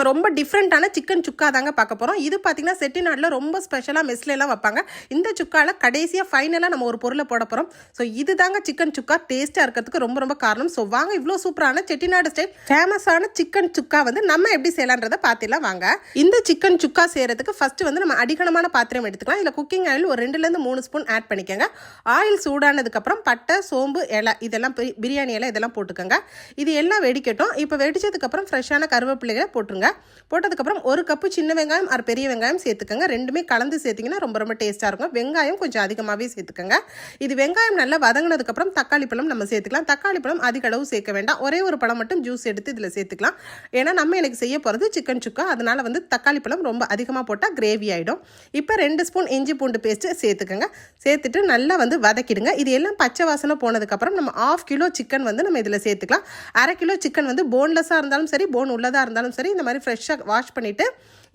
ரொம்ப டிஃப்ரெண்ட்டான சிக்கன் சுக்கா தாங்க பார்க்க போகிறோம். இது பார்த்தீங்கன்னா செட்டிநாட்டில் ரொம்ப ஸ்பெஷலாக மெஸ்லாம் வைப்பாங்க. இந்த சுக்காவில் கடைசியாக ஃபைனலாக நம்ம ஒரு பொருளை போட போகிறோம். ஸோ இது தாங்க சிக்கன் சுக்கா டேஸ்ட்டாக இருக்கிறதுக்கு ரொம்ப ரொம்ப காரணம். ஸோ வாங்க இவ்வளோ சூப்பரான செட்டிநாடு ஸ்டைல் ஃபேமஸான சிக்கன் சுக்கா வந்து நம்ம எப்படி செய்யலான்றதை பார்த்துலாம் வாங்க. இந்த சிக்கன் சுக்கா செய்கிறதுக்கு ஃபஸ்ட்டு வந்து நம்ம அடிகனமான பாத்திரம் எடுத்துக்கலாம். இதில் குக்கிங் ஆயில் ஒரு 2-3 ஸ்பூன் ஆட் பண்ணிக்கோங்க. ஆயில் சூடானதுக்கப்புறம் பட்டை, சோம்பு, இலை இதெல்லாம் பிரியாணி இலை இதெல்லாம் போட்டுக்கோங்க. இது எல்லாம் வெடிக்கட்டும். இப்போ வெடிச்சதுக்கப்புறம் ஃப்ரெஷ்ஷான கருவேப்பிலைகளை போட்டுருங்க. போட்டதுக்கப்புறம் ஒரு கப்பு சின்ன வெங்காயம் ஒரு பெரிய வெங்காயம் சேர்த்துக்கோங்க. ரெண்டுமே கலந்து சேர்த்திங்கன்னா ரொம்ப ரொம்ப டேஸ்ட்டாக இருக்கும். வெங்காயம் கொஞ்சம் அதிகமாகவே சேர்த்துக்கோங்க. இது வெங்காயம் நல்லா வதங்கினதுக்கப்புறம் தக்காளி பழம் நம்ம சேர்த்துக்கலாம். தக்காளி பழம் அதிக அளவு சேர்க்க வேண்டாம். ஒரே ஒரு பழம் மட்டும் ஜூஸ் எடுத்து இதில் சேர்த்துக்கலாம். ஏன்னா நம்ம எனக்கு செய்ய போகிறது சிக்கன் சுக்கா, அதனால் வந்து தக்காளி பழம் ரொம்ப அதிகமாக போட்டால் கிரேவி ஆகிடும். இப்போ 2 ஸ்பூன் இஞ்சி பூண்டு பேஸ்ட்டு சேர்த்துக்கோங்க. சேர்த்துட்டு நல்லா வந்து வதக்கிடுங்க. இது எல்லாம் பச்சை வாசனை போனதுக்கப்புறம் நம்ம 1/2 கிலோ சிக்கன் வந்து நம்ம இதில் சேர்த்துக்கலாம். 1/2 கிலோ சிக்கன் வந்து போன்லெஸ்ஸாக இருந்தாலும் சரி, போன் உள்ளதாக இருந்தாலும் சரி, இந்த மாதிரி ஃப்ரெஷ்ஷாக வாஷ் பண்ணிவிட்டு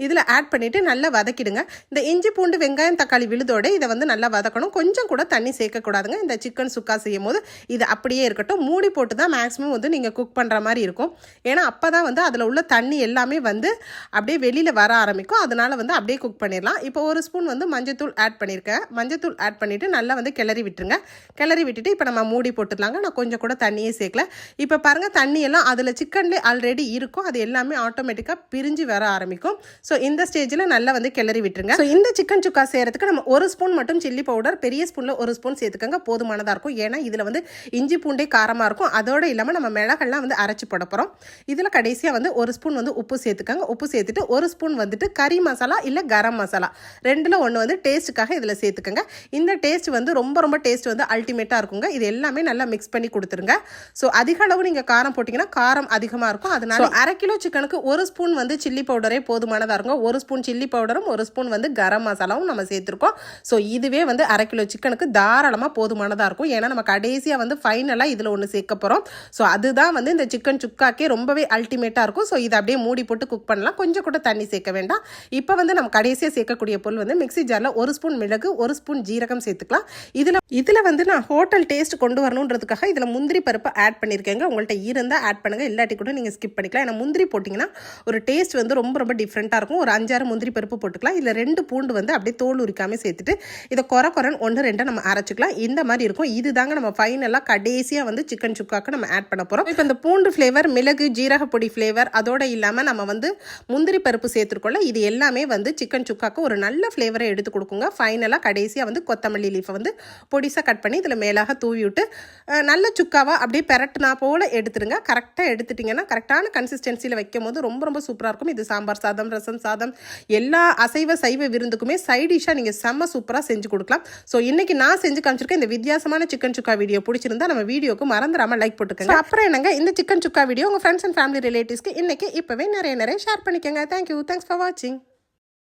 இதில் ஆட் பண்ணிவிட்டு நல்லா வதக்கிடுங்க. இந்த இஞ்சி பூண்டு வெங்காயம் தக்காளி விழுதோடு இதை வந்து நல்லா வதக்கணும். கொஞ்சம் கூட தண்ணி சேர்க்கக்கூடாதுங்க. இந்த சிக்கன் சுக்கா செய்யும் போது இது அப்படியே இருக்கட்டும். மூடி போட்டு தான் மேக்ஸிமம் வந்து நீங்கள் குக் பண்ணுற மாதிரி இருக்கும். ஏன்னா அப்போ தான் வந்து அதில் உள்ள தண்ணி எல்லாமே வந்து அப்படியே வெளியில் வர ஆரம்பிக்கும். அதனால் வந்து அப்படியே குக் பண்ணிடலாம். இப்போ 1 ஸ்பூன் வந்து மஞ்சத்தூள் ஆட் பண்ணியிருக்கேன். மஞ்சத்தூள் ஆட் பண்ணிவிட்டு நல்லா வந்து கிளறி விட்டுருங்க. கிளறி விட்டுட்டு இப்போ நம்ம மூடி போட்டுடலாங்க. நான் கொஞ்சம் கூட தண்ணியே சேர்க்கல. இப்போ பாருங்கள், தண்ணியெல்லாம் அதில் சிக்கன்லேயே ஆல்ரெடி இருக்கும். அது எல்லாமே ஆட்டோமேட்டிக்காக பிரிஞ்சு வர ஆரம்பிக்கும். ஸோ இந்த ஸ்டேஜில் நல்லா வந்து கிளறி விட்டுருங்க. ஸோ இந்த சிக்கன் சுக்கா செய்கிறதுக்கு நம்ம 1 ஸ்பூன் மட்டும் சில்லி பவுடர் பெரிய ஸ்பூனில் 1 ஸ்பூன் சேர்த்துக்கோங்க. போதுமானதாக இருக்கும். ஏன்னா இதில் வந்து இஞ்சி பூண்டே காரமாக இருக்கும். அதோடு இல்லாமல் நம்ம மிளகெல்லாம் வந்து அரைச்சி போட போகிறோம். இதில் கடைசியாக வந்து 1 ஸ்பூன் வந்து உப்பு சேர்த்துக்கோங்க. உப்பு சேர்த்துட்டு 1 ஸ்பூன் வந்துட்டு கறி மசாலா இல்லை கரம் மசாலா 2ல் 1 வந்து டேஸ்ட்டுக்காக இதில் சேர்த்துக்கோங்க. இந்த டேஸ்ட் வந்து ரொம்ப ரொம்ப டேஸ்ட் வந்து அல்டிமேட்டாக இருக்குங்க. இது எல்லாமே நல்லா மிக்ஸ் பண்ணி கொடுத்துருங்க. ஸோ அதிக அளவு நீங்கள் காரம் போட்டிங்கன்னா காரம் அதிகமாக இருக்கும். அதனால 1/2 கிலோ சிக்கனுக்கு 1 ஸ்பூன் வந்து சில்லி பவுடரே போதுமானதாக இருக்கும். 1 ஸ்பூன் சில்லி பவுடரும் 1 ஸ்பூன் வந்து கரம் மசாலாவும் நம்ம சேர்த்துருக்கோம். ஸோ இதுவே வந்து 1/2 கிலோ சிக்கனுக்கு தாராளமாக போதுமானதாக இருக்கும். ஏன்னா நம்ம கடைசியாக வந்து ஃபைனலாக இதில் ஒன்று சேர்க்க போகிறோம். ஸோ அதுதான் வந்து இந்த சிக்கன் சுக்காக்கே ரொம்பவே அல்டிமேட்டாக இருக்கும். ஸோ இதை அப்படியே மூடி போட்டு குக் பண்ணலாம். கொஞ்சம் கூட தண்ணி சேர்க்க வேண்டாம். இப்போ வந்து நம்ம கடைசியாக சேர்க்கக்கூடிய பொருள் வந்து மிக்ஸி ஜாரில் 1 ஸ்பூன் மிளகு, 1 ஸ்பூன் ஜீரகம் சேர்த்துக்கலாம். இதில் வந்து நான் ஹோட்டல் டேஸ்ட் கொண்டு வரணுன்றதுக்காக இதில் முந்திரி பருப்பு ஆட் பண்ணியிருக்கேங்க. உங்கள்கிட்ட இருந்தால் ஆட் பண்ணுங்கள், இல்லாட்டி கூட நீங்கள் ஸ்கிப் பண்ணிக்கலாம். ஏன்னா முந்திரி போட்டிங்கன்னா ஒரு டேஸ்ட் வந்து ரொம்ப ரொம்ப டிஃப்ரெண்ட்டாக இருக்கும். ஒரு 5-6 முந்திரி பருப்பு போட்டுக்கலாம். இதில் 2 பூண்டு வந்து அப்படியே தோல் உரிக்காமல் சேர்த்துட்டு இதை குறைன்னு 1-2 நம்ம அரைச்சிக்கலாம். இந்த மாதிரி இருக்கும். இது தாங்க நம்ம ஃபைனலாக கடைசியாக வந்து சிக்கன் சுக்காக்கு நம்ம ஆட் பண்ண போகிறோம். இப்போ இந்த பூண்டு ஃப்ளேவர், மிளகு, ஜீரக பொடி ஃப்ளேவர் அதோடு இல்லாமல் நம்ம வந்து முந்திரி பருப்பு சேர்த்துருக்கோம்ல, இது எல்லாமே வந்து சிக்கன் சுக்காக்கு ஒரு நல்ல ஃப்ளேவரை எடுத்து கொடுக்குங்க. ஃபைனலாக கடைசியாக வந்து கொத்தமல்லி லீஃபை வந்து பொடிசாக கட் பண்ணி இதில் மேலாக தூவி விட்டு நல்ல சுக்காவாக அப்படியே பெரட்டுனா போல் எடுத்துடுங்க. கரெக்டாக எடுத்துட்டிங்கன்னா கரெக்டான கன்சிஸ்டன்சியில் வைக்கும் போது ரொம்ப ரொம்ப சூப்பராக இருக்கும். இது சாம்பார் சாதம், ரசம் சாதம், எல்லா அசைவ சைவ விருந்துக்குமே சைட் டிஷ்ஷாக நீங்கள் செம்ம சூப்பராக செஞ்சு கொடுக்கலாம். ஸோ இன்றைக்கி நான் செஞ்சு காமிச்சிருக்கேன் இந்த வித்தியாசமான சிக்கன் சுக்கா வீடியோ பிடிச்சிருந்தா நம்ம வீடியோக்கு மறந்துடாமல் லைக் போட்டுக்கோங்க. அப்புறம் என்னங்க, இந்த சிக்கன் சுக்கா வீடியோ உங்கள் ஃப்ரெண்ட்ஸ் அண்ட் ஃபேமிலி ரிலேட்டிவ்ஸ்க்கு இன்றைக்கி இப்போவே நிறைய ஷேர் பண்ணிக்கோங்க. தேங்க்யூ. தேங்க்ஸ் ஃபார் வாட்சிங்.